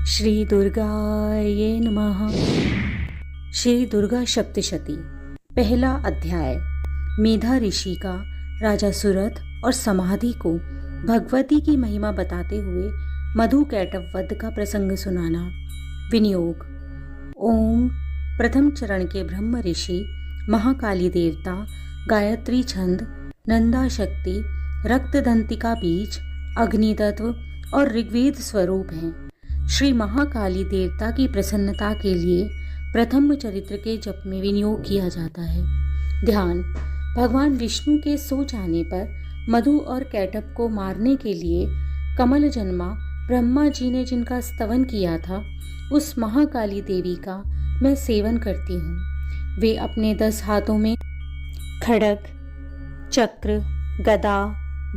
श्री दुर्गाये नमः। श्री दुर्गा सप्तशती। पहला अध्याय। मेधा ऋषि का राजा सुरथ और समाधि को भगवती की महिमा बताते हुए मधु कैटव वध का प्रसंग सुनाना। विनियोग। ओम। प्रथम चरण के ब्रह्म ऋषि, महाकाली देवता, गायत्री छंद, नंदा शक्ति, रक्तदंतिका बीज, अग्नि तत्व और ऋग्वेद स्वरूप हैं। श्री महाकाली देवता की प्रसन्नता के लिए प्रथम चरित्र के जप में विनियोग किया जाता है। ध्यान। भगवान विष्णु के सो जाने पर मधु और कैटभ को मारने के लिए कमल जन्मा ब्रह्मा जी ने जिनका स्तवन किया था, उस महाकाली देवी का मैं सेवन करती हूँ। वे अपने 10 हाथों में खड्ग, चक्र, गदा,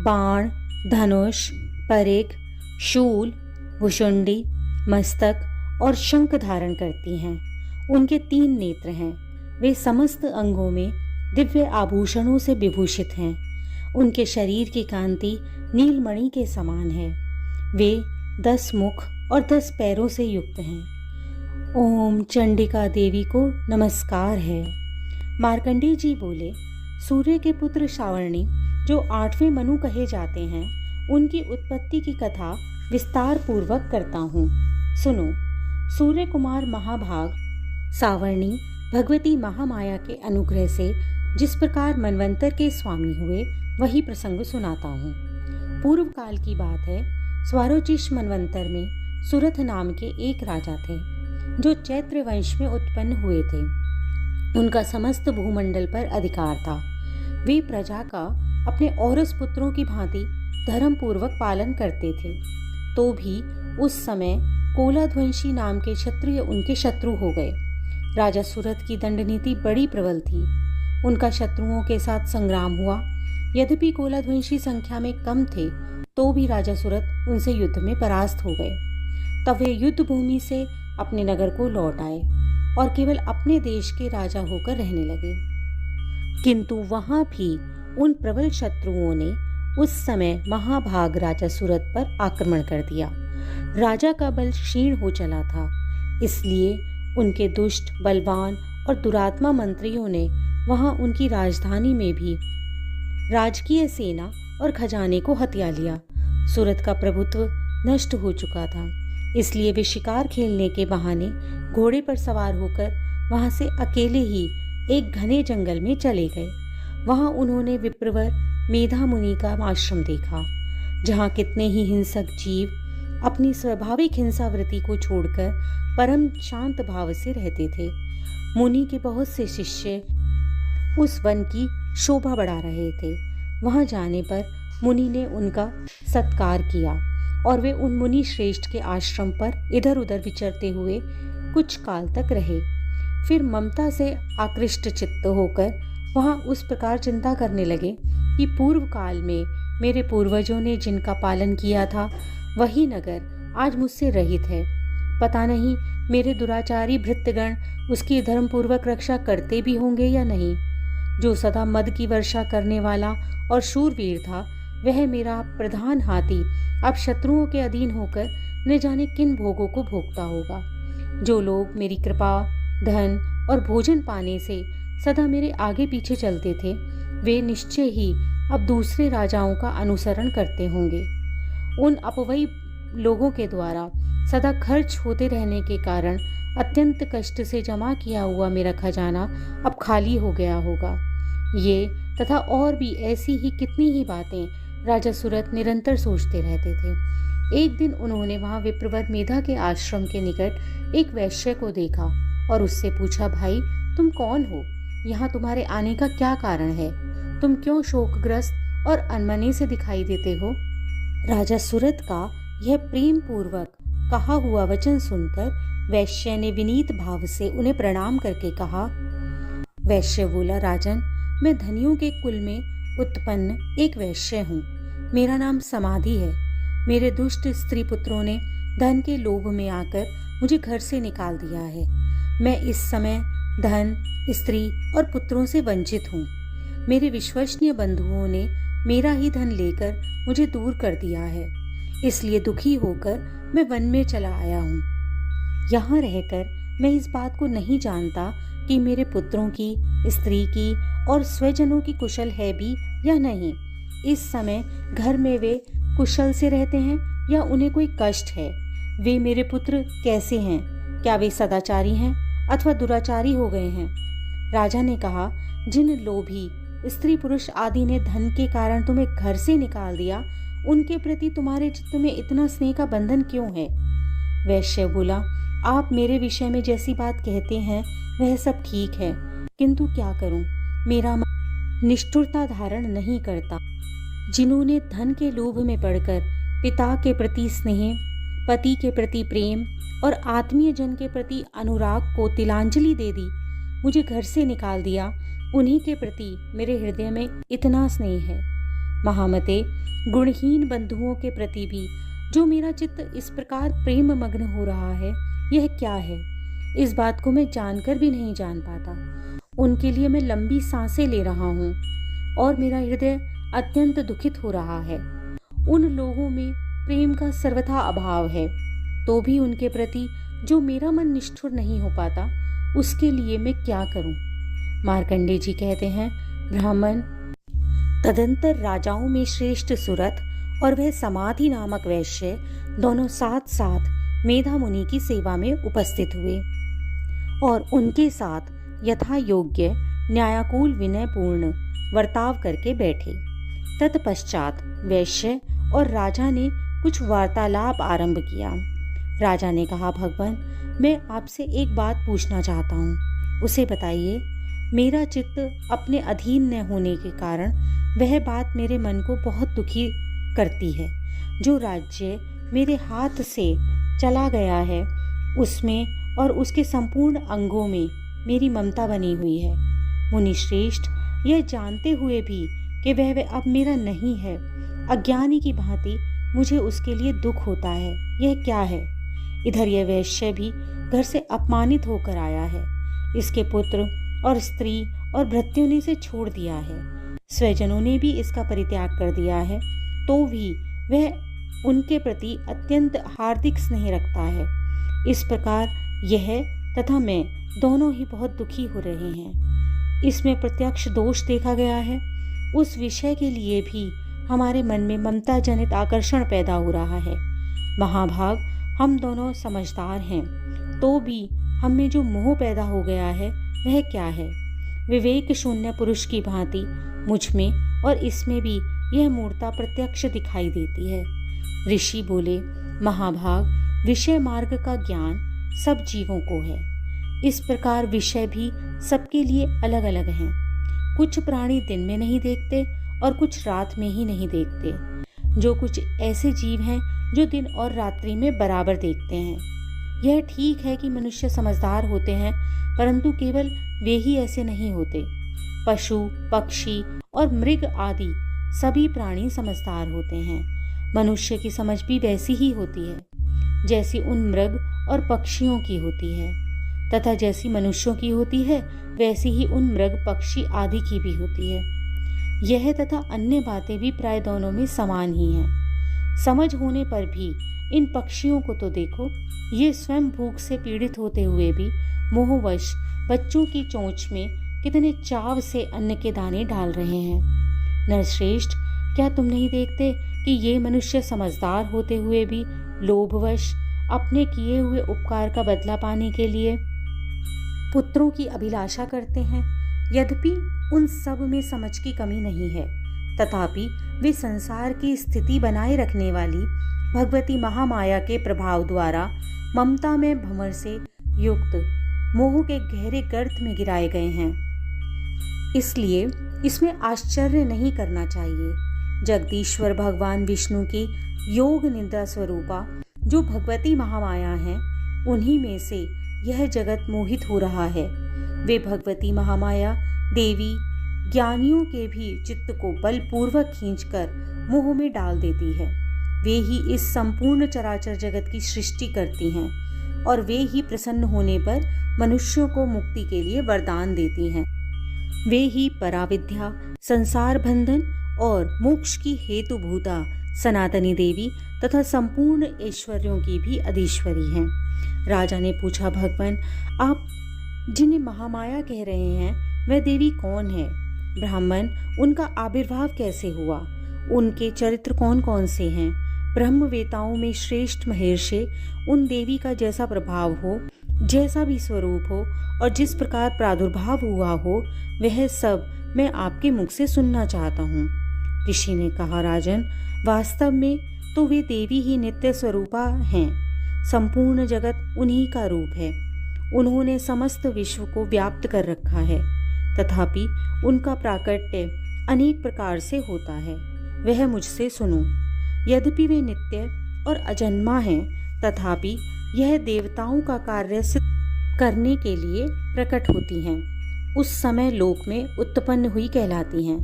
बाण, धनुष, परिघ, शूल, भुशुंडी, मस्तक और शंख धारण करती हैं। उनके 3 नेत्र हैं। वे समस्त अंगों में दिव्य आभूषणों से विभूषित हैं। उनके शरीर की कांति नीलमणि के समान है। वे 10 मुख और 10 पैरों से युक्त हैं। ओम चंडिका देवी को नमस्कार है। मार्कंडेय जी बोले, सूर्य के पुत्र सावर्णी जो 8वें मनु कहे जाते हैं, उनकी उत्पत्ति की कथा विस्तार पूर्वक करता हूँ। सुनो। सूर्य कुमार महाभाग सावर्णी भगवती महामाया के अनुग्रह से जिस प्रकार मनवंतर के स्वामी हुए, वही प्रसंग सुनाता हूँ। पूर्व काल की बात है। स्वारोचिष मनवंतर में सुरथ नाम के एक राजा थे, जो चैत्र वंश में उत्पन्न हुए थे। उनका समस्त भूमंडल पर अधिकार था। वे प्रजा का अपने औरस पुत्रों की भांति धर्म पूर्वक पालन करते थे। तो भी उस समय कोलाध्वंशी नाम के क्षत्रिय उनके शत्रु हो गए। राजा सुरथ की दंड नीति बड़ी प्रबल थी। उनका शत्रुओं के साथ संग्राम हुआ। यद्यपि कोलाध्वंशी संख्या में कम थे, तो भी राजा सुरथ उनसे युद्ध में परास्त हो गए। तब वे युद्ध भूमि से अपने नगर को लौट आए और केवल अपने देश के राजा होकर रहने लगे। किंतु वहां भी उन प्रबल शत्रुओं ने उस समय महाभाग राजा सुरथ पर आक्रमण कर दिया। राजा का बल क्षीण हो चला था, इसलिए उनके दुष्ट, बलवान और दुरात्मा मंत्रियों ने वहां उनकी राजधानी में भी राजकीय सेना और खजाने को हथिया लिया। सुरथ का प्रभुत्व नष्ट हो चुका था, इसलिए वे शिकार खेलने के बहाने घोड़े पर सवार होकर वहां से अकेले ही एक घने जंगल में चले गए। वहां उन्होंने विप्रवर मेधा मुनि का आश्रम देखा, जहां कितने ही हिंसक जीव अपनी स्वाभाविक हिंसावृत्ति को छोड़कर परम शांत भाव से रहते थे। मुनि के बहुत से शिष्य उस वन की शोभा बढ़ा रहे थे। वहां जाने पर मुनि ने उनका सत्कार किया और वे उन मुनि श्रेष्ठ के आश्रम पर इधर उधर विचरते हुए कुछ काल तक रहे। फिर ममता से आकृष्ट चित्त होकर वहां उस प्रकार चिंता करने लगे कि पूर्व काल में मेरे पूर्वजों ने जिनका पालन किया था, वही नगर आज मुझसे रहित है। पता नहीं मेरे दुराचारी भृत्यगण उसकी धर्मपूर्वक रक्षा करते भी होंगे या नहीं। जो सदा मद की वर्षा करने वाला और शूरवीर था, वह मेरा प्रधान हाथी अब शत्रुओं के अधीन होकर न जाने किन भोगों को भोगता होगा। जो लोग मेरी कृपा, धन और भोजन पाने से सदा मेरे आगे पीछे चलते थे, वे निश्चय ही अब दूसरे राजाओं का अनुसरण करते होंगे। उन अपवयी लोगों के द्वारा सदा खर्च होते रहने के कारण अत्यंत कष्ट से जमा किया हुआ मेरा खजाना अब खाली हो गया होगा। ये तथा और भी ऐसी ही कितनी ही बातें राजा सुरथ निरंतर सोचते रहते थे। एक दिन उन्होंने वहां विप्रवर मेधा के आश्रम के निकट एक वैश्य को देखा और उससे पूछा, भाई तुम कौन हो? यहाँ तुम्हारे आने का क्या कारण है? तुम क्यों शोकग्रस्त और अनमने से दिखाई देते हो? राजा सुरथ का यह प्रेम पूर्वक कहा हुआ वचन सुनकर वैश्य ने विनीत भाव से उन्हें प्रणाम करके कहा। वैश्य बोला, राजन, मैं धनियों के कुल में उत्पन्न एक वैश्य हूँ। मेरा नाम समाधि है। मेरे दुष्ट स्त्री पुत्रों ने धन के लोभ में आकर मुझे घर से निकाल दिया है। मैं इस समय धन, स्त्री और पुत्रों से वंचित हूँ। मेरे विश्वसनीय बंधुओं ने मेरा ही धन लेकर मुझे दूर कर दिया है। इसलिए दुखी होकर मैं वन में चला आया हूँ। यहाँ रहकर मैं इस बात को नहीं जानता कि मेरे पुत्रों की, स्त्री की और स्वजनों की कुशल है भी या नहीं। इस समय घर में वे कुशल से रहते हैं या उन्हें कोई कष्ट है। वे मेरे पुत्र कैसे हैं? क्या वे सदाचारी हैं अथवा दुराचारी हो गए हैं? राजा ने कहा, जिन लोभी स्त्री पुरुष आदि ने धन के कारण तुम्हें घर से निकाल दिया, उनके प्रति तुम्हारे चित्त में इतना स्नेह का बंधन क्यों है? वैश्य बोला, आप मेरे विषय में जैसी बात कहते हैं वह सब ठीक है, किंतु क्या करूं, मेरा मन निष्ठुरता धारण नहीं करता। जिन्होंने धन के लोभ में पड़कर पिता के प्रति स्नेह, पति के प्रति प्रेम और आत्मीय जन के प्रति अनुराग को तिलांजलि दे दी, मुझे घर से निकाल दिया, उन्हीं के प्रति मेरे हृदय में इतना स्नेह है। महामते, गुणहीन बंधुओं के प्रति भी जो मेरा चित्त इस प्रकार प्रेम मग्न हो रहा है, यह क्या है? इस बात को मैं जानकर भी नहीं जान पाता। उनके लिए मैं लंबी सांसें ले रहा हूँ और मेरा हृदय अत्यंत दुखित हो रहा है। उन लोगों में प्रेम का सर्वथा अभाव है, तो भी उनके प्रति जो मेरा मन निष्ठुर नहीं हो पाता, उसके लिए मैं क्या करूं? मार्कंडेय जी कहते हैं, ब्राह्मण, तदंतर राजाओं में श्रेष्ठ सुरथ और वह समाधि नामक वैश्य दोनों साथ साथ मेधा मुनि की सेवा में उपस्थित हुए और उनके साथ यथा योग्य न्यायाकूल विनयपूर्ण वर्ताव करके बैठे। तत्पश्चात वैश्य और राजा ने कुछ वार्तालाप आरंभ किया। राजा ने कहा, भगवान, मैं आपसे एक बात पूछना चाहता हूँ, उसे बताइए। मेरा चित्त अपने अधीन न होने के कारण वह बात मेरे मन को बहुत दुखी करती है। जो राज्य मेरे हाथ से चला गया है, उसमें और उसके संपूर्ण अंगों में मेरी ममता बनी हुई है। मुनि श्रेष्ठ, यह जानते हुए भी कि वह अब मेरा नहीं है, अज्ञानी की भांति मुझे उसके लिए दुख होता है। यह क्या है? इधर यह वैश्य भी घर से अपमानित होकर आया है। इसके पुत्र और स्त्री और भृत्यों ने इसे छोड़ दिया है। स्वजनों ने भी इसका परित्याग कर दिया है, तो भी वह उनके प्रति अत्यंत हार्दिक स्नेह रखता है। इस प्रकार यह तथा मैं दोनों ही बहुत दुखी हो रहे हैं। इसमें प्रत्यक्ष दोष देखा गया है। उस विषय के लिए भी हमारे मन में ममता जनित आकर्षण पैदा हो रहा है। महाभाग, हम दोनों समझदार हैं, तो भी हम में जो मोह पैदा हो गया है वह क्या है? विवेक शून्य पुरुष की भांति मुझ में और इसमें भी यह मूर्ता प्रत्यक्ष दिखाई देती है। ऋषि बोले, महाभाग, विषय मार्ग का ज्ञान सब जीवों को है। इस प्रकार विषय भी सबके लिए अलग अलग हैं। कुछ प्राणी दिन में नहीं देखते और कुछ रात में ही नहीं देखते। जो कुछ ऐसे जीव हैं जो दिन और रात्रि में बराबर देखते हैं। यह ठीक है कि मनुष्य समझदार होते हैं, परंतु केवल वे ही ऐसे नहीं होते। पशु, पक्षी और मृग आदि सभी प्राणी समझदार होते हैं। मनुष्य की समझ भी वैसी ही होती है जैसी उन मृग और पक्षियों की होती है, तथा जैसी मनुष्यों की होती है वैसी ही उन मृग, पक्षी आदि की भी होती है। यह तथा अन्य बातें भी प्राय दोनों में समान ही हैं। समझ होने पर भी इन पक्षियों को तो देखो, ये स्वयं भूख से पीड़ित होते हुए भी मोहवश बच्चों की चोंच में कितने चाव से अन्न के दाने डाल रहे हैं। नरश्रेष्ठ, क्या तुम नहीं देखते कि ये मनुष्य समझदार होते हुए भी लोभवश अपने किए हुए उपकार का बदला पाने के लिए पुत्रों की अभिलाषा करते हैं? यद्यपि उन सब में समझ की कमी नहीं है, तथापि वे संसार की स्थिति बनाए रखने वाली भगवती महामाया के प्रभाव द्वारा ममता में भंवर से युक्त मोह के गहरे गर्त में गिराए गए हैं। इसलिए इसमें आश्चर्य नहीं करना चाहिए। जगदीश्वर भगवान विष्णु की योग निद्रा स्वरूपा जो भगवती महामाया हैं, उन्हीं में से यह जगत मोहित हो रहा है। वे भगवती महामाया देवी ज्ञानियों के भी चित्त को बलपूर्वक खींचकर मोह में डाल देती है। वे ही इस संपूर्ण चराचर जगत की सृष्टि करती हैं और वे ही प्रसन्न होने पर मनुष्यों को मुक्ति के लिए वरदान देती हैं। वे ही पराविद्या, संसार बंधन और मोक्ष की हेतुभूता सनातनी देवी तथा संपूर्ण ऐश्वर्यों की भी अधीश्वरी हैं। राजा ने पूछा, भगवान, आप जिन्हें महामाया कह रहे हैं वह देवी कौन है? ब्राह्मण, उनका आविर्भाव कैसे हुआ? उनके चरित्र कौन कौन से हैं? ब्रह्मवेताओं में श्रेष्ठ महर्षि उन देवी का जैसा प्रभाव हो, जैसा भी स्वरूप हो और जिस प्रकार प्रादुर्भाव हुआ हो, वह सब मैं आपके मुख से सुनना चाहता हूँ। ऋषि ने कहा, राजन, वास्तव में तो वे देवी ही नित्य स्वरूपा हैं। संपूर्ण जगत उन्हीं का रूप है। उन्होंने समस्त विश्व को व्याप्त कर रखा है, तथापि उनका प्राकट्य अनेक प्रकार से होता है। वह मुझसे सुनो। यद्यपि वे नित्य और अजन्मा हैं, तथापि यह देवताओं का कार्य सिद्ध करने के लिए प्रकट होती हैं। उस समय लोक में उत्पन्न हुई कहलाती हैं।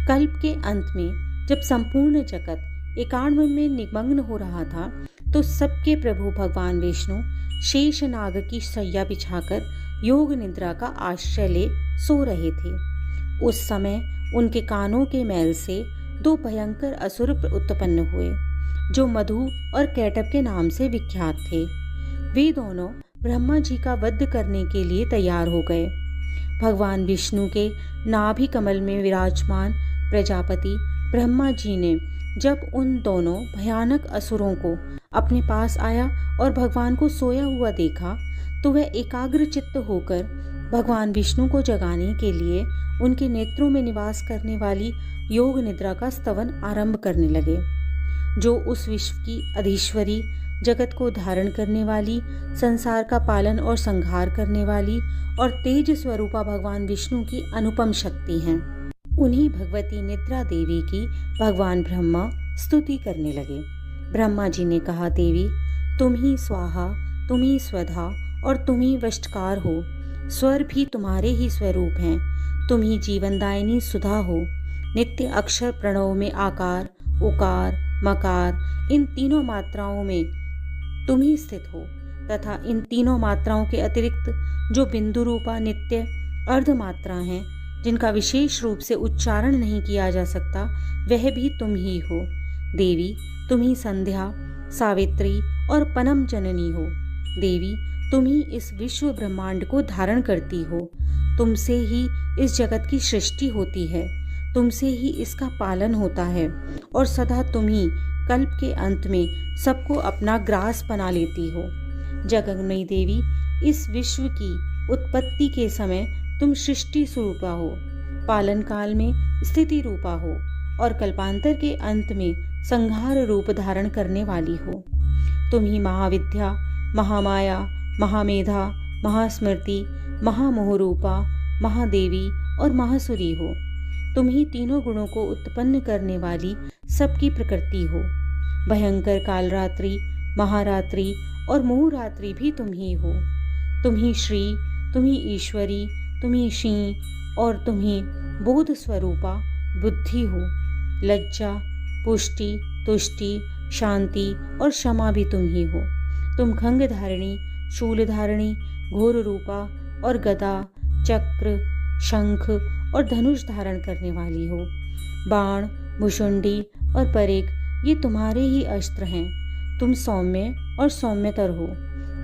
कल्प के अंत में जब संपूर्ण जगत एकांत में निमग्न हो रहा था, तो सबके प्रभु भगवान विष्णु शेषनाग की शैया बिछाकर योग निद्रा का आश्रय ले सो रहे थे। उस समय उनके कानों के मैल से दो भयंकर असुर उत्पन्न हुए, जो मधु और कैटभ के नाम से विख्यात थे। वे दोनों ब्रह्मा जी का वध करने के लिए तैयार हो गए। भगवान विष्णु के नाभि कमल में विराजमान प्रजापति ब्रह्मा जी ने जब उन दोनों भयानक असुरों को अपने पास आया और भगवान को सोया हुआ देखा, तो वह एकाग्रचित्त होकर भगवान विष्णु को जगाने के लिए उनके नेत्रों में निवास करने वाली योग निद्रा का स्तवन आरंभ करने लगे, जो उस विश्व की अधीश्वरी, जगत को धारण करने वाली, संसार का पालन और संहार करने वाली और तेज स्वरूपा भगवान विष्णु की अनुपम शक्ति हैं। उन्हीं भगवती निद्रा देवी की भगवान ब्रह्मा स्तुति करने लगे। ब्रह्मा जी ने कहा, देवी, तुम ही स्वाहा, तुम ही स्वधा और तुम ही वष्टकार हो। स्वर भी तुम्हारे ही स्वरूप हैं। तुम ही जीवनदायिनी सुधा हो। नित्य अक्षर प्रणव में आकार, उकार, मकार, इन तीनों मात्राओं में तुम ही स्थित हो, तथा इन तीनों मात्राओं के अतिरिक्त जो बिंदु रूपा नित्य अर्ध मात्रा हैं, जिनका विशेष रूप से उच्चारण नहीं किया जा सकता, वह भी तुम ही हो। देवी, तुम ही संध्या, सावित्री और पनम जननी हो। देवी, तुम ही इस विश्व ब्रह्मांड को धारण करती हो। तुमसे ही इस जगत की सृष्टि होती है, तुमसे ही इसका पालन होता है और सदा तुम ही कल्प के अंत में सबको अपना ग्रास बना लेती हो। जगन्मयी देवी, इस विश्व की उत्पत्ति के समय तुम सृष्टि स्वरूपा हो, पालन काल में स्थिति रूपा हो और कल्पांतर के अंत में संहार रूप धारण करने वाली हो। तुम ही महाविद्या, महामाया, महामेधा, महास्मृति, महामोहरूपा, महादेवी और महासुरी हो। तुम ही तीनों गुणों को उत्पन्न करने वाली सबकी प्रकृति हो। भयंकर कालरात्रि, महारात्रि और मोहरात्रि भी तुम ही हो। तुम ही श्री, तुम ही ईश्वरी, तुम ही शी और तुम ही बोध स्वरूपा बुद्धि हो। लज्जा, पुष्टि, तुष्टि, शांति और क्षमा भी तुम ही हो। तुम खंग धारिणी, शूल धारिणी, घोर रूपा और गदा, चक्र, शंख और धनुष धारण करने वाली हो। बाण, भुषुंडी और परिग ये तुम्हारे ही अस्त्र हैं। तुम सौम्य और सौम्यतर हो।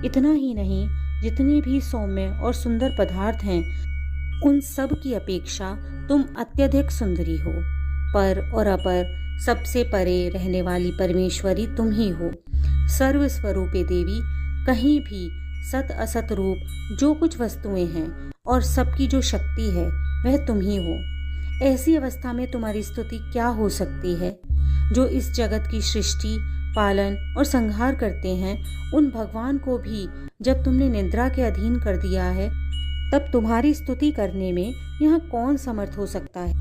इतना ही नहीं, जितने भी सौम्य और सुंदर पदार्थ हैं, उन सब की अपेक्षा तुम अत्यधिक सुंदरी हो। पर और अपर, सबसे परे रहने वाली परमेश्वरी तुम ही हो। सर्वस्वरूपे देवी, कहीं भी सत असत रूप जो कुछ वस्तुएं हैं और सबकी जो शक्ति है, वह तुम ही हो। ऐसी अवस्था में तुम्हारी स्तुति क्या हो सकती है? जो इस जगत की सृष्टि, पालन और संहार करते हैं, उन भगवान को भी जब तुमने निद्रा के अधीन कर दिया है, तब तुम्हारी स्तुति करने में यहाँ कौन समर्थ हो सकता है?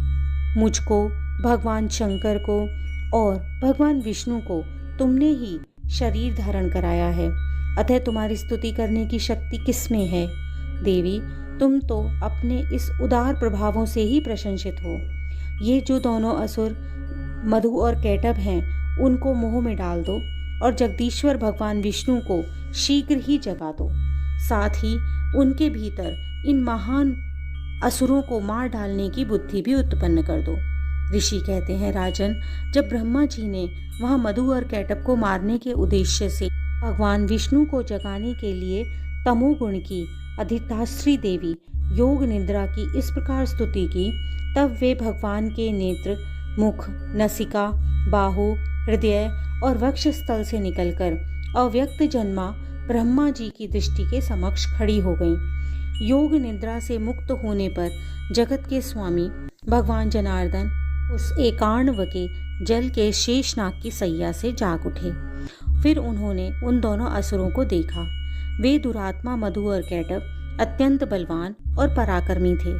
मुझको, भगवान शंकर को और भगवान विष्णु को तुमने ही शरीर धारण कराया है, अतः तुम्हारी स्तुति करने की शक्ति किसमें है? देवी, तुम तो अपने इस उदार प्रभावों से ही प्रशंसित हो। ये जो दोनों असुर मधु और कैटभ हैं, उनको मोह में डाल दो और जगदीश्वर भगवान विष्णु को शीघ्र ही जगा दो। साथ ही उनके भीतर इन महान असुरों को मार डालने की बुद्धि भी उत्पन्न कर दो। ऋषि कहते हैं, राजन, जब ब्रह्मा जी ने वहां मधु और कैटब को मारने के उद्देश्य से भगवान विष्णु को जगाने के लिए तमोगुण की अधिष्ठात्री देवी योग निद्रा की इस प्रकार स्तुति की, तब वे भगवान के नेत्र, मुख, नसिका, बाहु, हृदय और वक्ष स्थल से निकलकर अव्यक्त जन्मा ब्रह्मा जी की दृष्टि के समक्ष खड़ी हो गईं। योग निद्रा से मुक्त होने पर जगत के स्वामी भगवान जनार्दन उस एकार्णव के जल के शेषनाग की सैया से जाग उठे। फिर उन्होंने उन दोनों असुरों को देखा। वे दुरात्मा मधु और कैटब अत्यंत बलवान और पराक्रमी थे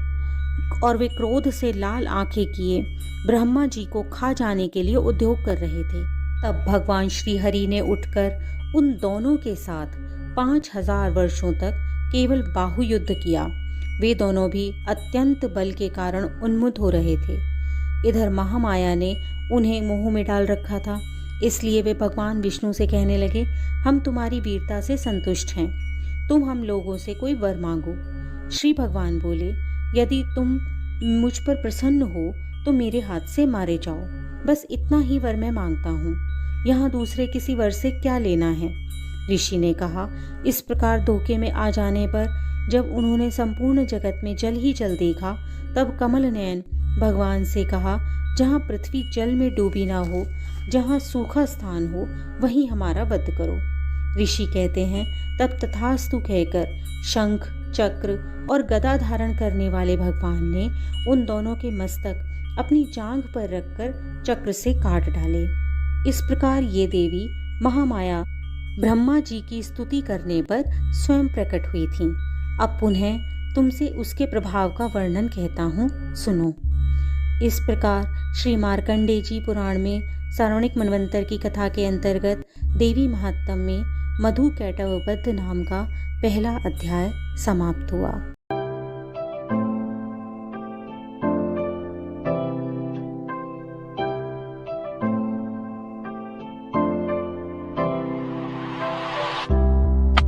और वे क्रोध से लाल आंखें किए ब्रह्मा जी को खा जाने के लिए उद्योग कर रहे थे। तब भगवान श्री हरि ने उठकर उन दोनों के साथ 5000 वर्षों तक केवल बाहु युद्ध किया। वे दोनों भी अत्यंत बल के कारण उन्मुख हो रहे थे। इधर महामाया ने उन्हें मोह में डाल रखा था, इसलिए वे भगवान विष्णु से कहने लगे, हम तुम्हारी वीरता से संतुष्ट हैं, तुम हम लोगों से कोई वर मांगो। श्री भगवान बोले, यदि तुम मुझ पर प्रसन्न हो तो मेरे हाथ से मारे जाओ, बस इतना ही वर मैं मांगता हूँ, यहाँ दूसरे किसी वर से क्या लेना है। ऋषि ने कहा, इस प्रकार धोखे में आ जाने पर जब उन्होंने संपूर्ण जगत में जल ही जल देखा, तब कमल नयन भगवान से कहा, जहाँ पृथ्वी जल में डूबी ना हो, जहाँ सूखा स्थान हो, वहीं हमारा वध करो। ऋषि कहते हैं, तब तथास्तु कहकर शंख, चक्र और गदा धारण करने वाले भगवान ने उन दोनों के मस्तक अपनी जांघ पर रखकर चक्र से काट डाले। इस प्रकार ये देवी महामाया ब्रह्मा जी की स्तुति करने पर स्वयं प्रकट हुई थीं। अब पुनः तुमसे उसके प्रभाव का वर्णन कहता हूँ, सुनो। इस प्रकार श्री मार्कंडेय जी पुराण में सारवणिक मनवंतर की कथा के अंतर्गत देवी महात्म्य में मधु कैटव वध नाम का पहला अध्याय समाप्त हुआ।